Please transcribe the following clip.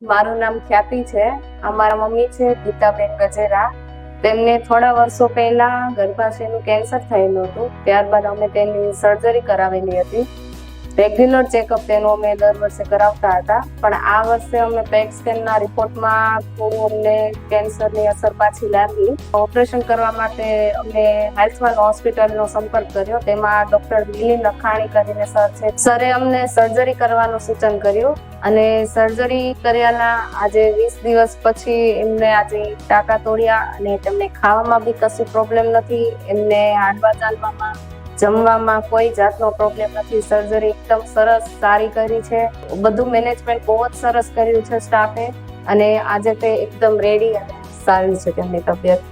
મારું નામ ખ્યાતિ છે. અમારા મમ્મી છે ગીતાબેન ગજેરા. તેમને થોડા વર્ષો પહેલા ગર્ભાશયનું કેન્સર થયેલું હતું. ત્યારબાદ અમે તેની સર્જરી કરાવેલી હતી. રેગ્યુલર ચેકઅપ તેનું અમે દર વર્ષે કરાવતા હતા, પણ આ વર્ષે અમે પેટ સ્કેનના રિપોર્ટમાં થોડું અમને કેન્સરની અસર પાછી લાગી. ઓપરેશન કરવા માટે અમે આયુષ્માન હોસ્પિટલનો સંપર્ક કર્યો. તેમાં ડોક્ટર મિલિંદ અખાણી કરીને સર છે. સરે અમને સર્જરી કરવાનું સૂચન કર્યું અને સર્જરી કર્યાના આજે 20 દિવસ પછી એમને આજે ટાંકા તોડ્યા અને તેમને ખાવામાં બી કશું પ્રોબ્લેમ નથી. એમને હાડવા ચાલવામાં જમવામાં કોઈ જાતનો પ્રોબ્લેમ નથી. સર્જરી એકદમ સરસ સારી કરી છે. બધું મેનેજમેન્ટ બહુ જ સરસ કર્યું છે સ્ટાફે, અને આજે તે એકદમ રેડી અને સારી છે તેમની તબિયત.